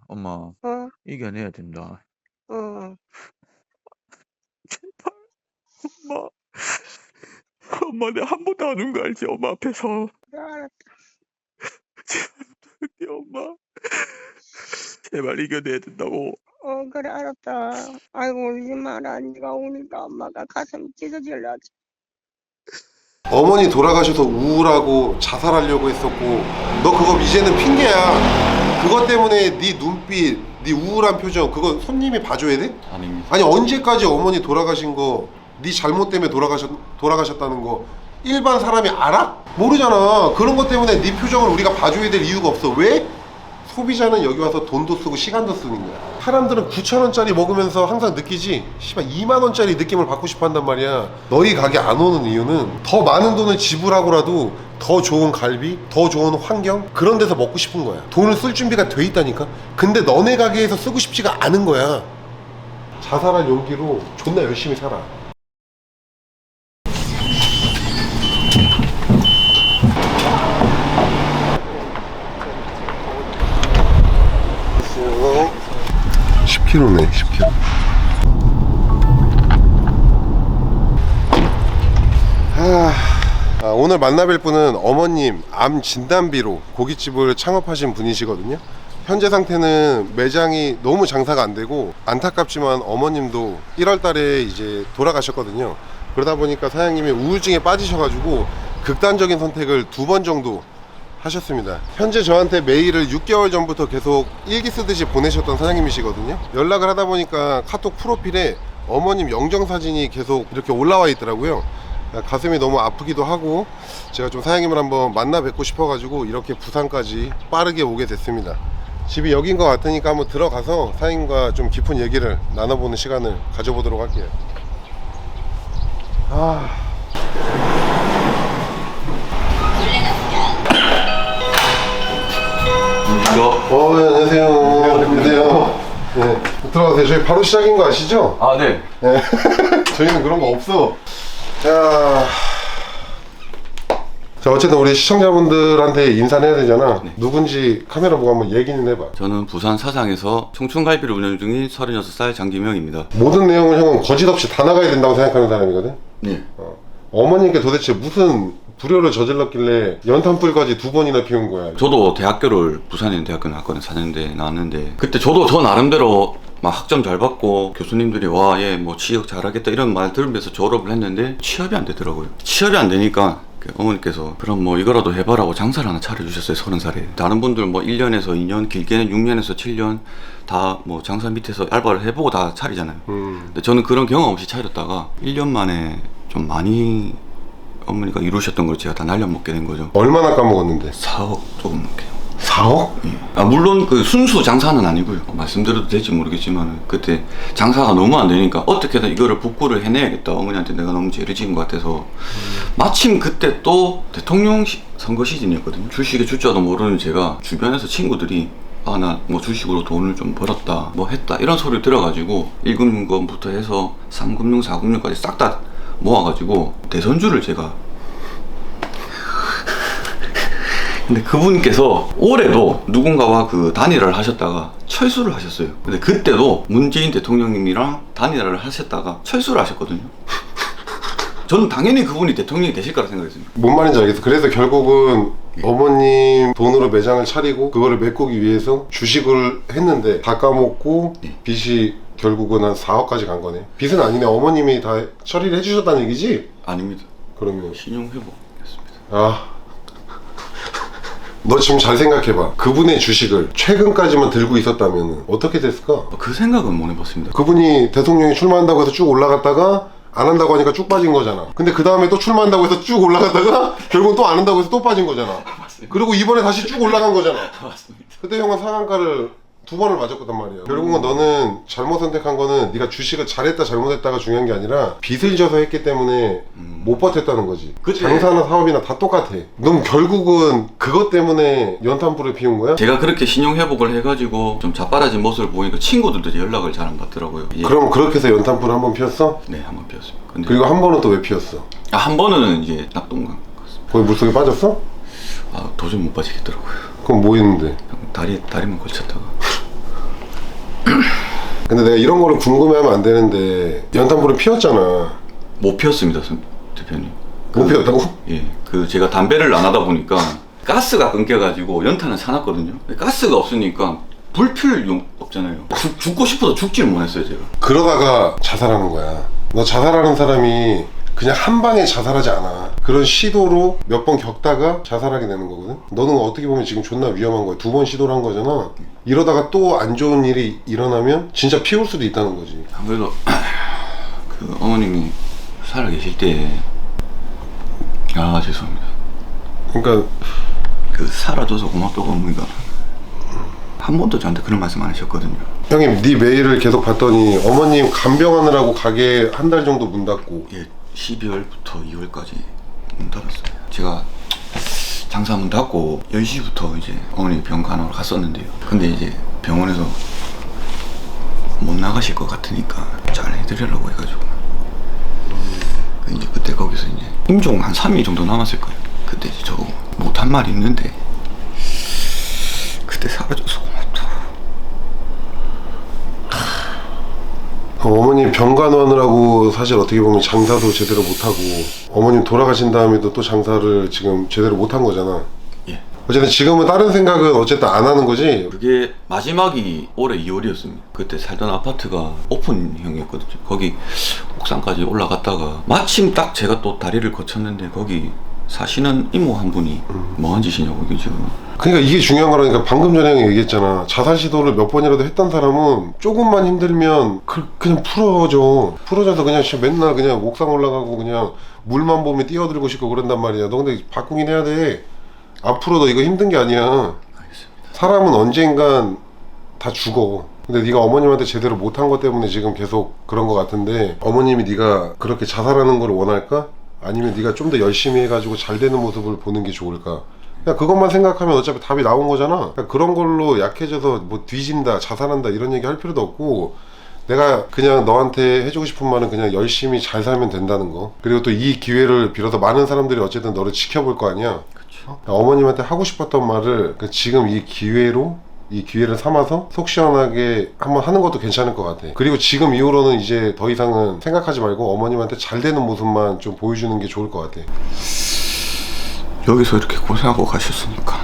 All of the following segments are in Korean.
엄마, 어, 이겨내야 된다. 어, 제발, 엄마. 엄마, 내가 한 번도 안 운 거 알지? 엄마 앞에서. 그래, 알았다. 제발 부탁할게, 엄마. 제발 이겨내야 된다고. 그래, 알았다. 아이고, 울지 마라. 네가 우니까 엄마가 가슴이 찢어질라지. 어머니 돌아가셔서 우울하고 자살하려고 했었고, 너 그거 이제는 핑계야. 그것 때문에 네 눈빛, 네 우울한 표정, 그거 손님이 봐줘야 돼? 아닙니다. 아니, 언제까지 어머니 돌아가신 거, 네 잘못 때문에 돌아가셨다는 거 일반 사람이 알아? 모르잖아. 그런 것 때문에 네 표정을 우리가 봐줘야 될 이유가 없어. 왜? 소비자는 여기 와서 돈도 쓰고 시간도 쓰는 거야. 사람들은 9,000원짜리 먹으면서 항상 느끼지, 씨발 2만원짜리 느낌을 받고 싶어 한단 말이야. 너희 가게 안 오는 이유는 더 많은 돈을 지불하고라도 더 좋은 갈비, 더 좋은 환경, 그런 데서 먹고 싶은 거야. 돈을 쓸 준비가 돼 있다니까. 근데 너네 가게에서 쓰고 싶지가 않은 거야. 자살한 용기로 존나 열심히 살아. 어? 10kg네, 10kg. 오늘 만나뵐 분은 어머님 암 진단비로 고깃집을 창업하신 분이시거든요. 현재 상태는 매장이 너무 장사가 안 되고, 안타깝지만 어머님도 1월 달에 이제 돌아가셨거든요. 그러다 보니까 사장님이 우울증에 빠지셔가지고 극단적인 선택을 2번 정도 하셨습니다. 현재 저한테 메일을 6개월 전부터 계속 일기 쓰듯이 보내셨던 사장님이시거든요. 연락을 하다 보니까 카톡 프로필에 어머님 영정사진이 계속 이렇게 올라와 있더라고요. 가슴이 너무 아프기도 하고, 제가 좀 사장님을 한번 만나 뵙고 싶어가지고 이렇게 부산까지 빠르게 오게 됐습니다. 집이 여긴 것 같으니까 한번 들어가서 사장님과 좀 깊은 얘기를 나눠보는 시간을 가져보도록 할게요. 네, 안녕하세요. 안녕하세요. 네, 들어가세요. 저희 바로 시작인 거 아시죠? 아, 네. 네. 저희는 그런 거 없어. 자, 어쨌든 우리 시청자분들한테 인사를 해야 되잖아. 네. 누군지 카메라 보고 한번 얘기는 해봐. 저는 부산 사상에서 청춘갈비를 운영 중인 36살 장기명입니다. 모든 내용을 형은 거짓 없이 다 나가야 된다고 생각하는 사람이거든. 네. 어머님께 도대체 무슨 불효를 저질렀길래 연탄불까지 2번이나 피운 거야? 저도 대학교를 부산에 있는 대학교 나왔거든요. 4년대 나왔는데, 그때 저도 저 나름대로 막 학점 잘 받고 교수님들이 와, 얘 뭐 취업 잘하겠다 이런 말 들으면서 졸업을 했는데 취업이 안 되더라고요. 취업이 안 되니까 어머니께서 그럼 뭐 이거라도 해봐라고 장사를 하나 차려주셨어요. 30살에. 다른 분들 뭐 1년에서 2년, 길게는 6년에서 7년 다 뭐 장사 밑에서 알바를 해보고 다 차리잖아요. 근데 저는 그런 경험 없이 차렸다가 1년 만에 좀 많이 어머니가 이루셨던 걸 제가 다 날려먹게 된 거죠. 얼마나 까먹었는데? 4억 조금 넘게요. 4억? 예. 물론 그 순수 장사는 아니고요. 말씀드려도 될지 모르겠지만 그때 장사가 너무 안 되니까 어떻게든 이거를 복구를 해내야겠다. 어머니한테 내가 너무 죄를 지은 것 같아서 마침 그때 또 대통령 선거 시즌이었거든요. 주식의 주자도 모르는 제가 주변에서 친구들이 나 뭐 주식으로 돈을 좀 벌었다, 뭐 했다 이런 소리를 들어가지고 1금융권부터 해서 3금융, 4금융까지 싹 다 모아가지고 대선주를 제가 근데 그분께서 올해도 누군가와 그 단일화를 하셨다가 철수를 하셨어요. 근데 그때도 문재인 대통령님이랑 단일화를 하셨다가 철수를 하셨거든요. 저는 당연히 그분이 대통령이 되실 거라 생각했습니다. 뭔 말인지 알겠어. 그래서 결국은 어머님 돈으로 매장을 차리고 그거를 메꾸기 위해서 주식을 했는데 다 까먹고 빚이 결국은 한 4억까지 간 거네. 빚은 아니네. 어머님이 다 처리를 해주셨다는 얘기지? 아닙니다. 그러면 신용회복이었습니다. 너 지금 잘 생각해봐. 그분의 주식을 최근까지만 들고 있었다면 어떻게 됐을까? 그 생각은 못 해봤습니다. 그분이 대통령이 출마한다고 해서 쭉 올라갔다가 안 한다고 하니까 쭉 빠진 거잖아. 근데 그 다음에 또 출마한다고 해서 쭉 올라갔다가 결국은 또 안 한다고 해서 또 빠진 거잖아. 그리고 이번에 다시 쭉 올라간 거잖아. 맞습니다. 그때 형은 상한가를 2번을 맞았단 말이야. 결국은 너는 잘못 선택한 거는 네가 주식을 잘했다 잘못했다가 중요한 게 아니라 빚을 져서 했기 때문에 못 버텼다는 거지. 그치. 장사나 사업이나 다 똑같아. 넌 결국은 그것 때문에 연탄불을 피운 거야? 제가 그렇게 신용회복을 해가지고 좀 자빠라진 모습을 보니까 친구들도 연락을 잘 안 받더라고요. 그럼 그렇게 해서 연탄불을 한번 피웠어? 네, 한 번 피웠습니다. 근데 그리고 한 번은 또 왜 피웠어? 한 번은 이제 낙동강 갔습니다. 거기 물속에 빠졌어? 도저히 못 빠지겠더라고요. 그럼 뭐 했는데? 다리만 걸쳤다가 근데 내가 이런 거를 궁금해하면 안 되는데 연탄불은 피웠잖아. 못 피웠습니다, 대표님. 못 피웠다고? 예, 제가 담배를 안 하다 보니까 가스가 끊겨가지고 연탄을 사놨거든요. 가스가 없으니까 불 필 용 없잖아요. 죽고 싶어서 죽지를 못했어요, 제가. 그러다가 자살하는 거야. 너 자살하는 사람이 그냥 한 방에 자살하지 않아. 그런 시도로 몇 번 겪다가 자살하게 되는 거거든. 너는 어떻게 보면 지금 존나 위험한 거야. 2번 시도를 한 거잖아. 이러다가 또 안 좋은 일이 일어나면 진짜 피울 수도 있다는 거지. 그래도 어머님이 살아계실 때 죄송합니다. 그러니까 살아줘서 고맙다고 어머니가 한 번도 저한테 그런 말씀 안 하셨거든요. 형님 네 메일을 계속 봤더니 어머님 간병하느라고 가게 한 달 정도 문 닫고. 예, 12월부터 2월까지 문 닫았어요. 제가 장사 문 닫고 10시부터 이제 어머니 병 간호를 갔었는데요. 근데 이제 병원에서 못 나가실 것 같으니까 잘 해드리려고 해가지고 이제 그때 거기서 이제 임종 한 3일 정도 남았을 거예요. 그때 이제 저 못한 말이 있는데 그때 사라져서 고맙다. 어머님 병간호하느라고 사실 어떻게 보면 장사도 제대로 못하고 어머님 돌아가신 다음에도 또 장사를 지금 제대로 못한 거잖아. 예. 어쨌든 지금은 다른 생각은 어쨌든 안 하는 거지. 그게 마지막이 올해 2월이었습니다. 그때 살던 아파트가 오픈형이었거든요. 거기 옥상까지 올라갔다가 마침 딱 제가 또 다리를 거쳤는데 거기 사시는 이모 한 분이 뭐한 짓이냐고 이게 지금. 그러니까 이게 중요한 거라니까. 방금 전에 형이 얘기했잖아. 자살 시도를 몇 번이라도 했던 사람은 조금만 힘들면 그냥 풀어져서 그냥 맨날 그냥 옥상 올라가고 그냥 물만 보면 뛰어들고 싶고 그런단 말이야. 너 근데 바꾸긴 해야 돼. 앞으로 너 이거 힘든 게 아니야. 알겠습니다. 사람은 언젠간 다 죽어. 근데 네가 어머님한테 제대로 못한 것 때문에 지금 계속 그런 것 같은데, 어머님이 네가 그렇게 자살하는 걸 원할까? 아니면 네가 좀 더 열심히 해가지고 잘 되는 모습을 보는 게 좋을까? 그냥 그것만 생각하면 어차피 답이 나온 거잖아. 그러니까 그런 걸로 약해져서 뭐 뒤진다, 자살한다 이런 얘기 할 필요도 없고, 내가 그냥 너한테 해주고 싶은 말은 그냥 열심히 잘 살면 된다는 거. 그리고 또 이 기회를 빌어서 많은 사람들이 어쨌든 너를 지켜볼 거 아니야. 그러니까 어머님한테 하고 싶었던 말을 지금 이 기회를 삼아서 속 시원하게 한번 하는 것도 괜찮을 것 같아. 그리고 지금 이후로는 이제 더 이상은 생각하지 말고 어머님한테 잘 되는 모습만 좀 보여주는 게 좋을 것 같아. 여기서 이렇게 고생하고 가셨으니까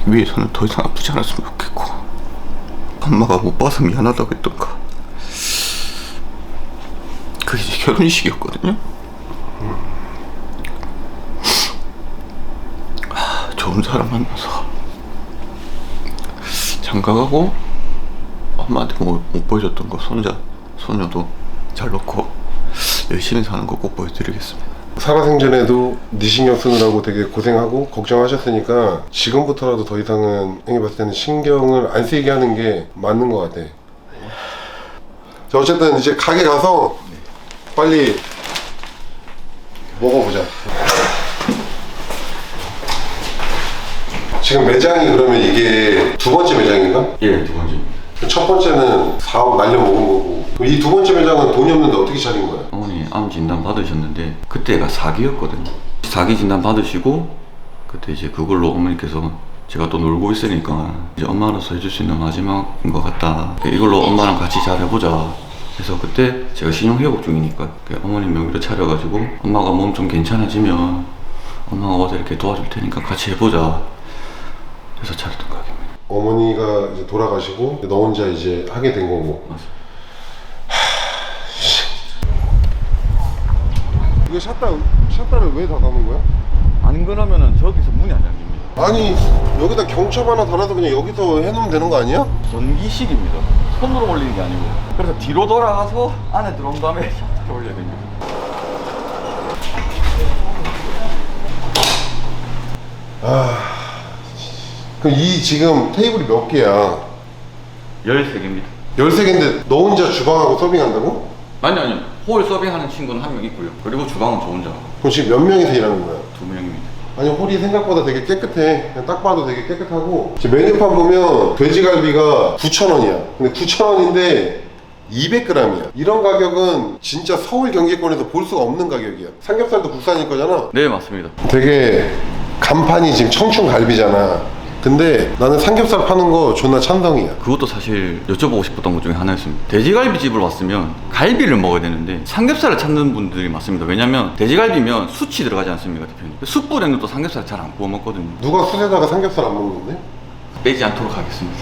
위에서는 더 이상 아프지 않았으면 좋겠고, 엄마가 못 봐서 미안하다고 했던가. 그게 이제 결혼식이었거든요. 좋은 사람 만나서 장가가고 엄마한테 못 보여줬던 거 소녀도 잘 놓고 열심히 사는 거 꼭 보여드리겠습니다. 살아생전에도 네 신경 쓰느라고 되게 고생하고 걱정하셨으니까 지금부터라도 더 이상은 형이 봤을 때는 신경을 안 쓰이게 하는 게 맞는 것 같아. 자, 어쨌든 이제 가게 가서 빨리 먹어보자. 지금 매장이 그러면 이게 두 번째 매장인가? 예, 두 번째. 첫 번째는 사업 날려먹은 거고, 이 두 번째 매장은 돈이 없는데 어떻게 차린 거야? 어머니 암 진단 받으셨는데 그때가 4기였거든요. 4기 진단 받으시고 그때 이제 그걸로 어머니께서 제가 또 놀고 있으니까 이제 엄마로서 해줄 수 있는 마지막인 것 같다. 이걸로 엄마랑 같이 잘해보자. 그래서 그때 제가 신용회복 중이니까 어머니 명의로 차려가지고 엄마가 몸 좀 괜찮아지면 엄마가 와서 이렇게 도와줄 테니까 같이 해보자. 그래서 차렸던 가게입니다. 어머니가 이제 돌아가시고 너 혼자 이제 하게 된 거고. 맞습니다. 이거 샷다를 왜 닫아놓은 거야? 안 그러면은 저기서 문이 안 열립니다. 아니 여기다 경첩 하나 달아서 그냥 여기서 해놓으면 되는 거 아니야? 전기식입니다. 손으로 올리는 게 아니고. 그래서 뒤로 돌아가서 안에 들어온 다음에 샷을 올려야 됩니다. 그럼 이 지금 테이블이 몇 개야? 13개입니다. 13개인데 너 혼자 주방하고 서빙한다고? 아니요. 홀 서빙하는 친구는 한 명 있고요. 그리고 주방은 저 혼자. 그럼 지금 몇 명이서 일하는 거야? 2명입니다. 아니 홀이 생각보다 되게 깨끗해. 그냥 딱 봐도 되게 깨끗하고, 지금 메뉴판 보면 돼지갈비가 9,000원이야. 근데 9,000원인데 200g이야. 이런 가격은 진짜 서울 경기권에서 볼 수가 없는 가격이야. 삼겹살도 국산일 거잖아. 네, 맞습니다. 되게 간판이 지금 청춘갈비잖아. 근데 나는 삼겹살 파는 거 존나 찬성이야. 그것도 사실 여쭤보고 싶었던 것 중에 하나였습니다. 돼지갈비집을 왔으면 갈비를 먹어야 되는데 삼겹살을 찾는 분들이 많습니다. 왜냐면 돼지갈비면 숯이 들어가지 않습니까, 대표님? 숯불에는 또 삼겹살 잘 안 구워 먹거든요. 누가 숯에다가 삼겹살 안 먹는데? 빼지 않도록 하겠습니다.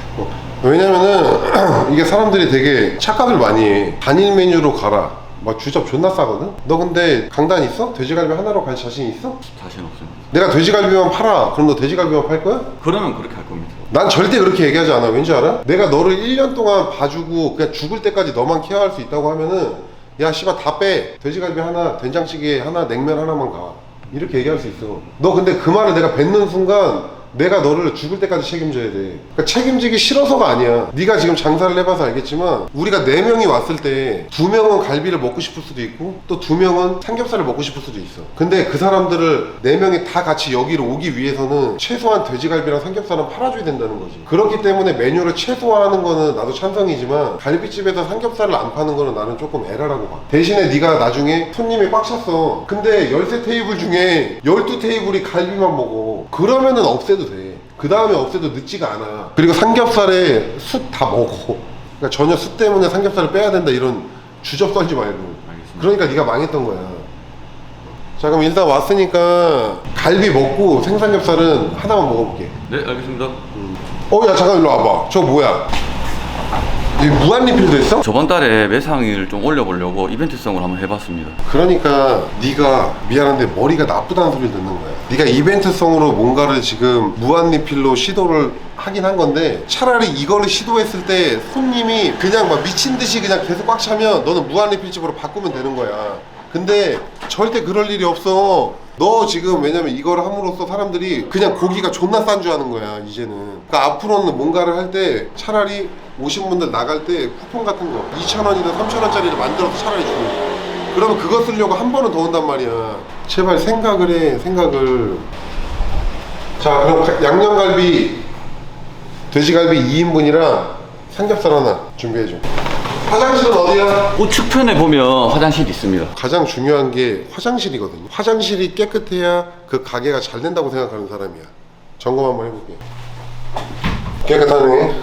왜냐면은 이게 사람들이 되게 착각을 많이 해. 단일 메뉴로 가라. 막 주접 존나 싸거든? 너 근데 강단 있어? 돼지갈비 하나로 갈 자신 있어? 자신 없습니다. 내가 돼지갈비만 팔아. 그럼 너 돼지갈비만 팔 거야? 그러면 그렇게 할 겁니다. 난 절대 그렇게 얘기하지 않아. 왠지 알아? 내가 너를 1년 동안 봐주고 그냥 죽을 때까지 너만 케어할 수 있다고 하면은 야 씨발 다 빼. 돼지갈비 하나, 된장찌개 하나, 냉면 하나만 가. 이렇게 얘기할 수 있어. 너 근데 그 말을 내가 뱉는 순간 내가 너를 죽을 때까지 책임져야 돼. 그러니까 책임지기 싫어서가 아니야. 네가 지금 장사를 해봐서 알겠지만 우리가 4명이 왔을 때 2명은 갈비를 먹고 싶을 수도 있고 또 2명은 삼겹살을 먹고 싶을 수도 있어. 근데 그 사람들을 4명이 다 같이 여기로 오기 위해서는 최소한 돼지갈비랑 삼겹살은 팔아줘야 된다는 거지. 그렇기 때문에 메뉴를 최소화하는 거는 나도 찬성이지만 갈비집에서 삼겹살을 안 파는 거는 나는 조금 에라라고 봐. 대신에 네가 나중에 손님이 꽉 찼어. 근데 13테이블 중에 12테이블이 갈비만 먹어. 그러면은 없애도 돼. 그 다음에 없애도 늦지가 않아. 그리고 삼겹살에 숯 다 먹어. 그러니까 전혀 숯 때문에 삼겹살을 빼야 된다 이런 주접 떨지 말고. 알겠습니다. 그러니까 네가 망했던 거야. 자 그럼 일단 왔으니까 갈비 먹고 생삼겹살은 하나만 먹어볼게. 네, 알겠습니다. 야 잠깐 일로 와봐. 저거 뭐야? 이 무한 리필도 있어? 저번 달에 매상을 좀 올려보려고 이벤트성으로 한번 해봤습니다. 그러니까 네가 미안한데 머리가 나쁘다는 소리를 듣는 거야. 네가 이벤트성으로 뭔가를 지금 무한 리필로 시도를 하긴 한 건데 차라리 이거를 시도했을 때 손님이 그냥 막 미친 듯이 그냥 계속 꽉 차면 너는 무한 리필집으로 바꾸면 되는 거야. 근데 절대 그럴 일이 없어. 너 지금 왜냐면 이거를 함으로써 사람들이 그냥 고기가 존나 싼 줄 아는 거야 이제는. 그러니까 앞으로는 뭔가를 할 때 차라리 오신 분들 나갈 때 쿠폰 같은 거 2,000원이나 3,000원짜리를 만들어서 차라리 주는 거야. 그러면 그거 쓰려고 한 번은 더 온단 말이야. 제발 생각을 해. 생각을. 자 그럼 양념갈비 돼지갈비 2인분이랑 삼겹살 하나 준비해줘. 화장실은 어디야? 우측편에 보면 화장실이 있습니다. 가장 중요한 게 화장실이거든요. 화장실이 깨끗해야 그 가게가 잘 된다고 생각하는 사람이야. 점검 한번 해볼게. 깨끗하네.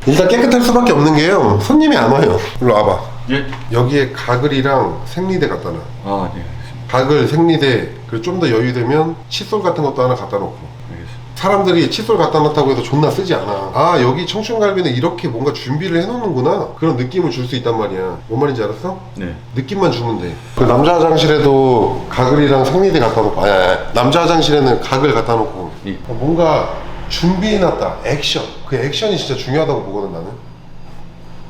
일단 깨끗할 수밖에 없는 게요, 손님이 안 와요. 일로 와봐. 예? 여기에 가글이랑 생리대 갖다 놔. 아, 네, 알겠습니다. 가글, 생리대, 그리고 좀 더 여유되면 칫솔 같은 것도 하나 갖다 놓고. 알겠습니다. 사람들이 칫솔 갖다 놨다고 해서 존나 쓰지 않아. 아 여기 청춘갈비는 이렇게 뭔가 준비를 해놓는구나, 그런 느낌을 줄 수 있단 말이야. 뭔 말인지 알았어? 네. 느낌만 주면 돼. 그 남자 화장실에도 가글이랑 생리대 갖다 놓고, 남자 화장실에는 가글 갖다 놓고. 예. 뭔가 준비해놨다. 액션. 그 액션이 진짜 중요하다고 보거든 나는.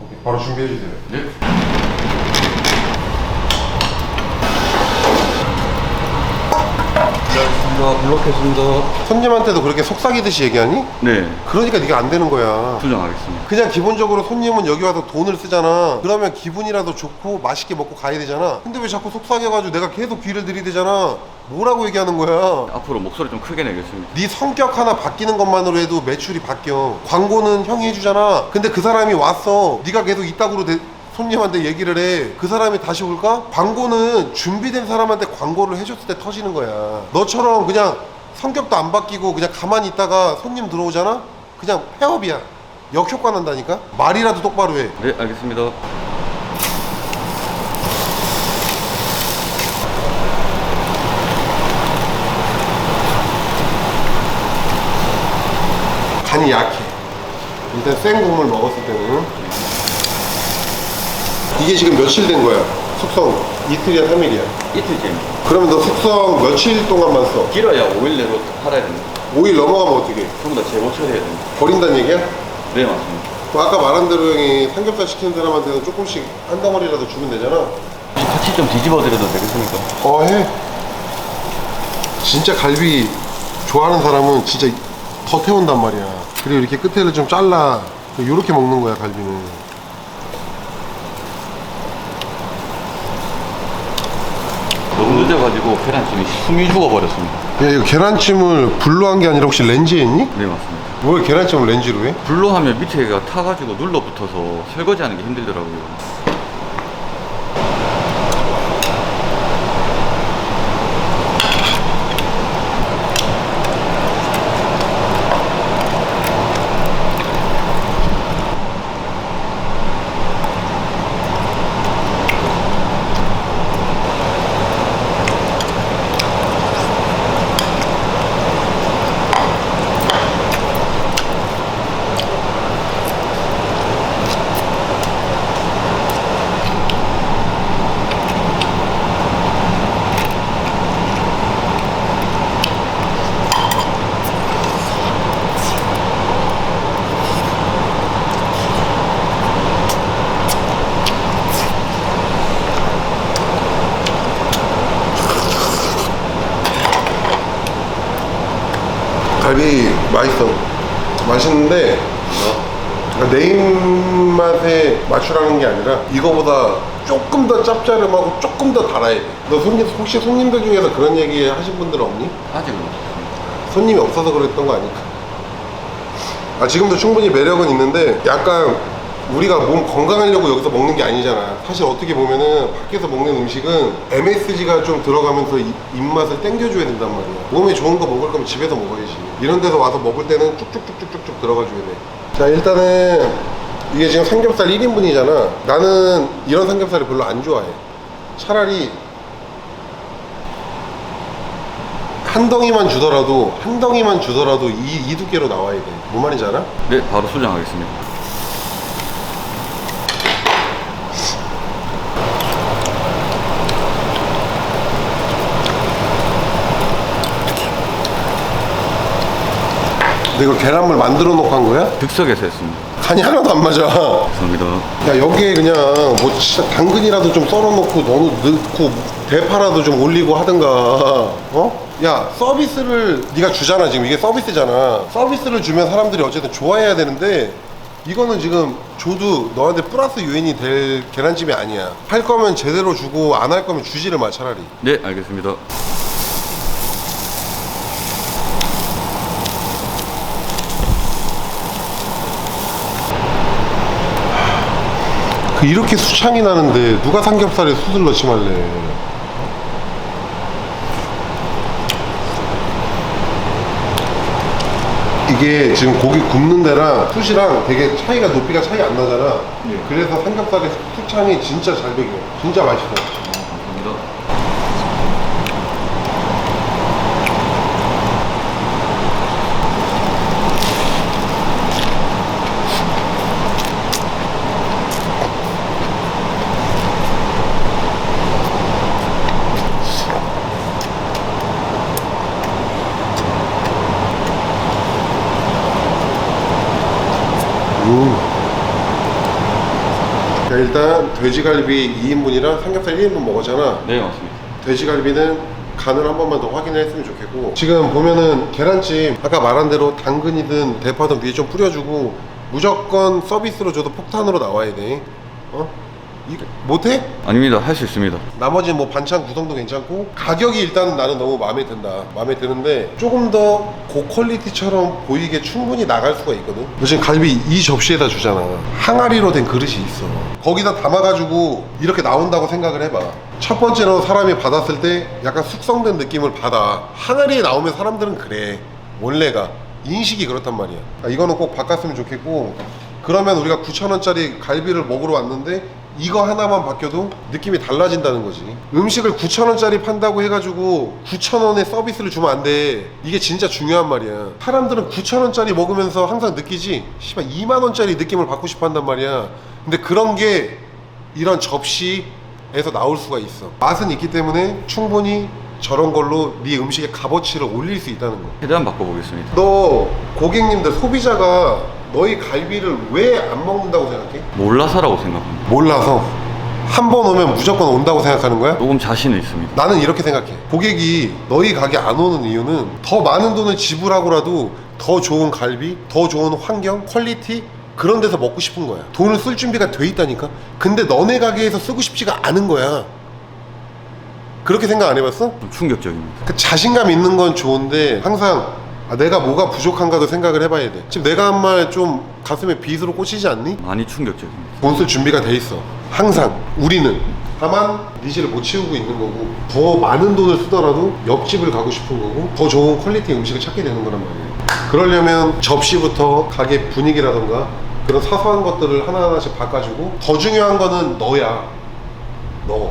오케이, 바로 준비해주세요. 네. 블록했습니다. 손님한테도 그렇게 속삭이듯이 얘기하니? 네. 그러니까 네가 안 되는 거야. 수정하겠습니다. 그냥 기본적으로 손님은 여기 와서 돈을 쓰잖아. 그러면 기분이라도 좋고 맛있게 먹고 가야 되잖아. 근데 왜 자꾸 속삭여가지고 내가 계속 귀를 들이대잖아. 뭐라고 얘기하는 거야? 앞으로 목소리 좀 크게 내겠습니다. 네 성격 하나 바뀌는 것만으로 해도 매출이 바뀌어. 광고는 형이 해주잖아. 근데 그 사람이 왔어. 네가 계속 이따구로 손님한테 얘기를 해. 그 사람이 다시 올까? 광고는 준비된 사람한테 광고를 해줬을 때 터지는 거야. 너처럼 그냥 성격도 안 바뀌고 그냥 가만히 있다가 손님 들어오잖아? 그냥 폐업이야. 역효과 난다니까? 말이라도 똑바로 해. 네, 알겠습니다. 간이 약해. 일단 생 국물 먹었을 때는. 이게 지금 며칠 된 거야? 숙성 이틀이야 3일이야? 이틀째입니다. 그러면 너 숙성 며칠 동안만 써? 길어야 5일 내로 팔아야 됩니다. 5일 넘어가면 어떻게? 전부 다 재고 처리해야 됩니다. 버린다는 얘기야? 네, 맞습니다. 아까 말한 대로 형이 삼겹살 시키는 사람한테는 조금씩 한 덩어리라도 주면 되잖아. 같이 좀 뒤집어 드려도 되겠습니까? 해. 진짜 갈비 좋아하는 사람은 진짜 더 태운단 말이야. 그리고 이렇게 끝에를 좀 잘라. 요렇게 먹는 거야 갈비는. 너무 늦어가지고 계란찜이 숨이 죽어버렸습니다. 야 이거 계란찜을 불로 한 게 아니라 혹시 렌즈에 했니? 네, 맞습니다. 왜 계란찜을 렌즈로 해? 불로 하면 밑에가 타가지고 눌러붙어서 설거지하는 게 힘들더라고요. 맛있어. 맛있는데 그러니까 내 입맛에 맞추라는 게 아니라 이거보다 조금 더 짭짤하고 조금 더 달아야 돼. 너 혹시 손님들 중에서 그런 얘기 하신 분들 없니? 아직은 없습니다. 손님이 없어서 그랬던 거 아닐까? 지금도 충분히 매력은 있는데 약간 우리가 몸 건강하려고 여기서 먹는 게 아니잖아. 사실 어떻게 보면은 밖에서 먹는 음식은 MSG가 좀 들어가면서 입맛을 땡겨줘야 된단 말이야. 몸에 좋은 거 먹을 거면 집에서 먹어야지. 이런 데서 와서 먹을 때는 쭉쭉쭉쭉쭉 들어가줘야 돼. 자, 일단은 이게 지금 삼겹살 1인분이잖아. 나는 이런 삼겹살을 별로 안 좋아해. 차라리 한 덩이만 주더라도 이 두께로 나와야 돼. 뭔 말인지 알아? 네, 바로 수정하겠습니다. 근데 이거 계란물 만들어 놓고 한 거야? 즉석에서 했습니다. 간이 하나도 안 맞아. 감사합니다. 야, 여기에 그냥 뭐 진짜 당근이라도 좀 썰어 놓고 넣고 대파라도 좀 올리고 하든가. 어? 야, 서비스를 네가 주잖아. 지금 이게 서비스잖아. 서비스를 주면 사람들이 어쨌든 좋아해야 되는데 이거는 지금 줘도 너한테 플러스 요인이 될 계란찜이 아니야. 할 거면 제대로 주고 안 할 거면 주지를 마, 차라리. 네, 알겠습니다. 이렇게 수창이 나는데 누가 삼겹살에 숯을 넣지 말래. 이게 지금 고기 굽는 데랑 숯이랑 되게 차이가 높이가 차이 안 나잖아. 그래서 삼겹살의 수창이 진짜 잘 배겨. 진짜 맛있어. 감사합니다. 자, 일단 돼지갈비 2인분이랑 삼겹살 1인분 먹었잖아. 네, 맞습니다. 돼지갈비는 간을 한 번만 더 확인을 했으면 좋겠고, 지금 보면은 계란찜 아까 말한 대로 당근이든 대파든 위에 좀 뿌려주고 무조건 서비스로 줘도 폭탄으로 나와야 돼. 이거 못해? 아닙니다. 할 수 있습니다. 나머지는 뭐 반찬 구성도 괜찮고 가격이 일단 나는 너무 마음에 든다. 마음에 드는데 조금 더 고퀄리티처럼 보이게 충분히 나갈 수가 있거든. 너 지금 갈비 이 접시에다 주잖아. 항아리로 된 그릇이 있어. 거기다 담아가지고 이렇게 나온다고 생각을 해봐. 첫 번째로 사람이 받았을 때 약간 숙성된 느낌을 받아. 항아리에 나오면 사람들은 그래. 원래가 인식이 그렇단 말이야. 이거는 꼭 바꿨으면 좋겠고, 그러면 우리가 9,000원짜리 갈비를 먹으러 왔는데 이거 하나만 바뀌어도 느낌이 달라진다는 거지. 음식을 9,000원짜리 판다고 해가지고 9,000원에 서비스를 주면 안 돼. 이게 진짜 중요한 말이야. 사람들은 9,000원짜리 먹으면서 항상 느끼지, 씨발 2만원짜리 느낌을 받고 싶어 한단 말이야. 근데 그런 게 이런 접시에서 나올 수가 있어. 맛은 있기 때문에 충분히 저런 걸로 네 음식의 값어치를 올릴 수 있다는 거. 최대한 바꿔보겠습니다. 너 고객님들, 소비자가 너희 갈비를 왜 안 먹는다고 생각해? 몰라서라고 생각합니다. 몰라서. 한 번 오면 무조건 온다고 생각하는 거야? 조금 자신은 있습니다. 나는 이렇게 생각해. 고객이 너희 가게 안 오는 이유는 더 많은 돈을 지불하고라도 더 좋은 갈비, 더 좋은 환경, 퀄리티, 그런 데서 먹고 싶은 거야. 돈을 쓸 준비가 돼 있다니까. 근데 너네 가게에서 쓰고 싶지가 않은 거야. 그렇게 생각 안 해봤어? 좀 충격적입니다. 그 자신감 있는 건 좋은데 항상 내가 뭐가 부족한가도 생각을 해봐야 돼. 지금 내가 한 말 좀 가슴에 빗으로 꽂히지 않니? 많이 충격적입니다. 돈 쓸 준비가 돼 있어. 항상 우리는. 다만 니즈를 못 채우고 있는 거고, 더 많은 돈을 쓰더라도 옆집을 가고 싶은 거고, 더 좋은 퀄리티 음식을 찾게 되는 거란 말이에요. 그러려면 접시부터 가게 분위기라던가 그런 사소한 것들을 하나하나씩 바꿔주고, 더 중요한 거는 너야. 너.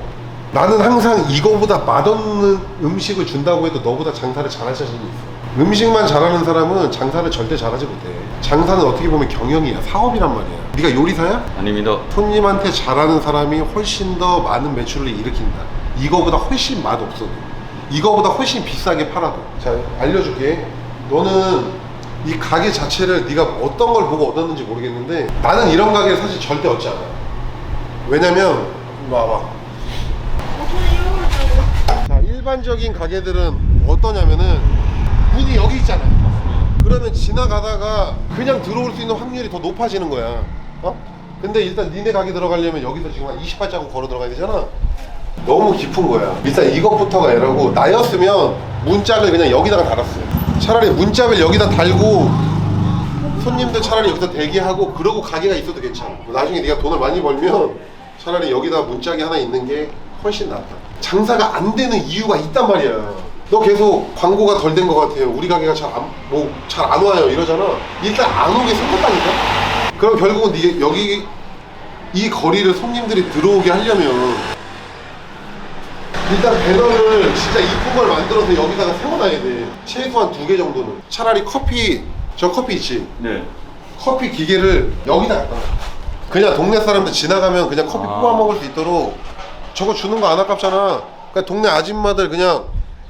나는 항상 이거보다 맛없는 음식을 준다고 해도 너보다 장사를 잘할 자신이 있어. 음식만 잘하는 사람은 장사를 절대 잘하지 못해. 장사는 어떻게 보면 경영이야. 사업이란 말이야. 네가 요리사야? 아닙니다. 손님한테 잘하는 사람이 훨씬 더 많은 매출을 일으킨다. 이거보다 훨씬 맛없어도, 이거보다 훨씬 비싸게 팔아도. 자, 알려줄게. 너는 이 가게 자체를 네가 어떤 걸 보고 얻었는지 모르겠는데, 나는 이런 가게를 사실 절대 얻지 않아. 왜냐면 이거 봐봐. 자, 일반적인 가게들은 어떠냐면은 문이 여기 있잖아요. 그러면 지나가다가 그냥 들어올 수 있는 확률이 더 높아지는 거야. 근데 일단 니네 가게 들어가려면 여기서 지금 한 28자국 걸어 들어가야 되잖아. 너무 깊은 거야. 일단 이것부터가 애라고. 나였으면 문짝을 그냥 여기다가 달았어요. 차라리 문짝을 여기다 달고 손님들 차라리 여기서 대기하고 그러고 가게가 있어도 괜찮아. 나중에 네가 돈을 많이 벌면 차라리 여기다 문짝이 하나 있는 게 훨씬 낫다. 장사가 안 되는 이유가 있단 말이야. 너 계속 광고가 덜 된 것 같아요. 우리 가게가 잘 안 와요 이러잖아. 일단 안 오게 생겼다니까. 그럼 결국은 네 여기 이 거리를 손님들이 들어오게 하려면 일단 배너를 진짜 이쁜 걸 만들어서 여기다가 세워놔야 돼. 최소한 2개 정도는. 차라리 저 커피 있지? 네. 커피 기계를 여기다 갖다 놔. 그냥 동네 사람들 지나가면 그냥 커피 뽑아 먹을 수 있도록 저거 주는 거 안 아깝잖아. 그러니까 동네 아줌마들 그냥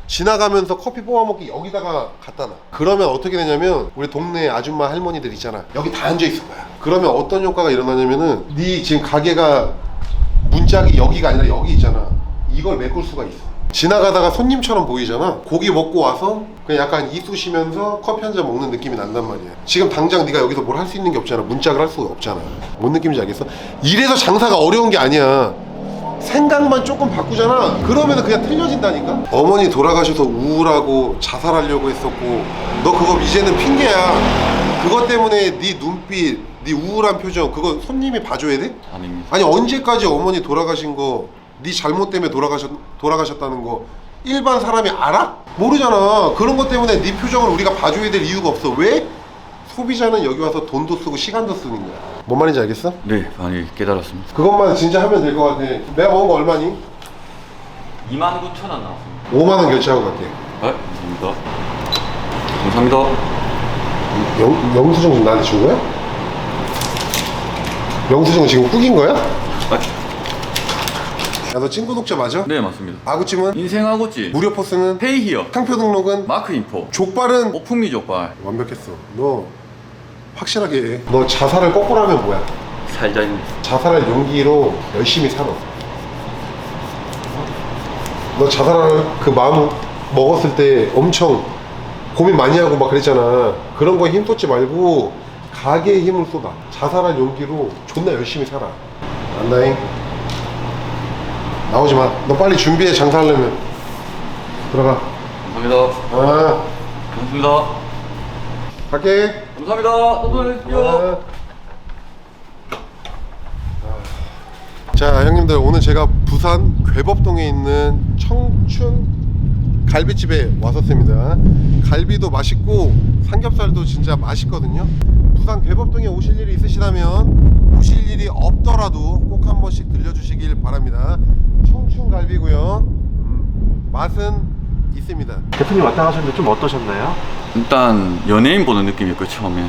지나가면서 커피 뽑아 먹기 여기다가 갖다 놔. 그러면 어떻게 되냐면 우리 동네 아줌마 할머니들 있잖아. 여기 다 앉아 있을 거야. 그러면 어떤 효과가 일어나냐면은 네 지금 가게가 문짝이 여기가 아니라 여기 있잖아. 이걸 메꿀 수가 있어. 지나가다가 손님처럼 보이잖아. 고기 먹고 와서 그냥 약간 이쑤시면서 커피 한 잔 먹는 느낌이 난단 말이야. 지금 당장 네가 여기서 뭘 할 수 있는 게 없잖아. 문짝을 할 수가 없잖아. 뭔 느낌인지 알겠어? 이래서 장사가 어려운 게 아니야. 생각만 조금 바꾸잖아. 그러면 그냥 틀려진다니까. 어머니 돌아가셔서 우울하고 자살하려고 했었고 너 그거 이제는 핑계야. 그것 때문에 네 눈빛, 네 우울한 표정 그거 손님이 봐줘야 돼? 아닙니다. 아니 언제까지 어머니 돌아가신 거 네 잘못 때문에 돌아가셨다는 거 일반 사람이 알아? 모르잖아. 그런 것 때문에 네 표정을 우리가 봐줘야 될 이유가 없어. 왜? 소비자는 여기 와서 돈도 쓰고 시간도 쓰는 거야. 뭔 말인지 알겠어? 네, 많이 깨달았습니다. 그것만 진짜 하면 될 것 같아. 내가 먹은 거 얼마니? 29,000원 나왔습니다. 5만 원 결제하고 갈게. 네, 감사합니다. 감사합니다. 영수증 지금 나한테 준 거야? 영수증 지금 후긴 거야? 아, 야, 너 찐 구독자 맞아? 네, 맞습니다. 아구찜은? 인생아구찜, 무료 포스는? 페이히어, 상표 등록은? 마크인포, 족발은? 오풍미 족발. 완벽했어. 너 확실하게 해. 너 자살을 거꾸로 하면 뭐야? 살자입니다. 자살할 용기로 열심히 살아. 너 자살할 그 마음 먹었을 때 엄청 고민 많이 하고 막 그랬잖아. 그런 거에 힘 쏟지 말고 가게에 힘을 쏟아. 자살할 용기로 존나 열심히 살아. 안다잉. 나오지 마. 너 빨리 준비해. 장사하려면. 들어가. 감사합니다. 아, 감사합니다. 갈게. 감사합니다. 또 뵙게요. 자, 형님들 오늘 제가 부산 괴법동에 있는 청춘 갈비집에 왔었습니다. 갈비도 맛있고 삼겹살도 진짜 맛있거든요. 부산 괴법동에 오실 일이 있으시다면 오실 일이 없더라도 꼭 한 번씩 들려주시길 바랍니다. 청춘 갈비고요. 맛은 있습니다. 대표님 왔다 가셨는데 좀 어떠셨나요? 일단 연예인 보는 느낌이었고 처음에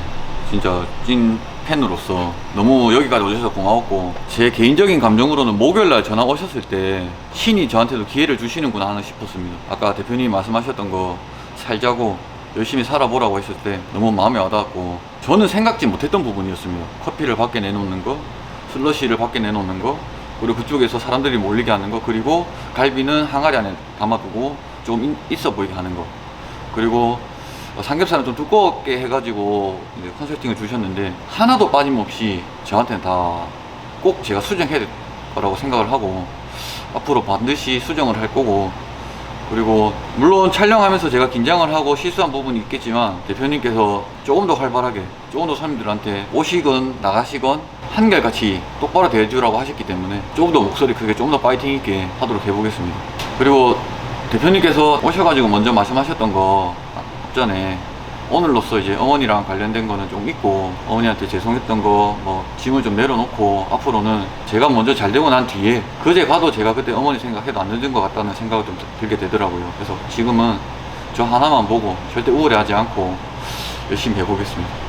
진짜 찐 팬으로서 너무 여기까지 오셔서 고마웠고 제 개인적인 감정으로는 목요일날 전화 오셨을 때 신이 저한테도 기회를 주시는구나 하는 싶었습니다. 아까 대표님이 말씀하셨던 거 살자고 열심히 살아보라고 했을 때 너무 마음에 와닿았고 저는 생각지 못했던 부분이었습니다. 커피를 밖에 내놓는 거, 슬러시를 밖에 내놓는 거, 그리고 그쪽에서 사람들이 몰리게 하는 거, 그리고 갈비는 항아리 안에 담아두고 좀 있어 보이게 하는 거, 그리고 삼겹살은 좀 두껍게 해가지고 이제 컨설팅을 주셨는데 하나도 빠짐없이 저한테는 다 꼭 제가 수정해야 될 거라고 생각을 하고 앞으로 반드시 수정을 할 거고, 그리고 물론 촬영하면서 제가 긴장을 하고 실수한 부분이 있겠지만 대표님께서 조금 더 활발하게 조금 더 손님들한테 오시건 나가시건 한결같이 똑바로 대해주라고 하셨기 때문에 조금 더 목소리 크게 조금 더 파이팅 있게 하도록 해보겠습니다. 그리고 대표님께서 오셔가지고 먼저 말씀하셨던 거 전에 오늘로써 이제 어머니랑 관련된 거는 좀 있고 어머니한테 죄송했던 거 뭐 짐을 좀 내려놓고 앞으로는 제가 먼저 잘 되고 난 뒤에 그제 가도 제가 그때 어머니 생각해도 안 늦은 것 같다는 생각을 좀 들게 되더라고요. 그래서 지금은 저 하나만 보고 절대 우울해하지 않고 열심히 해보겠습니다.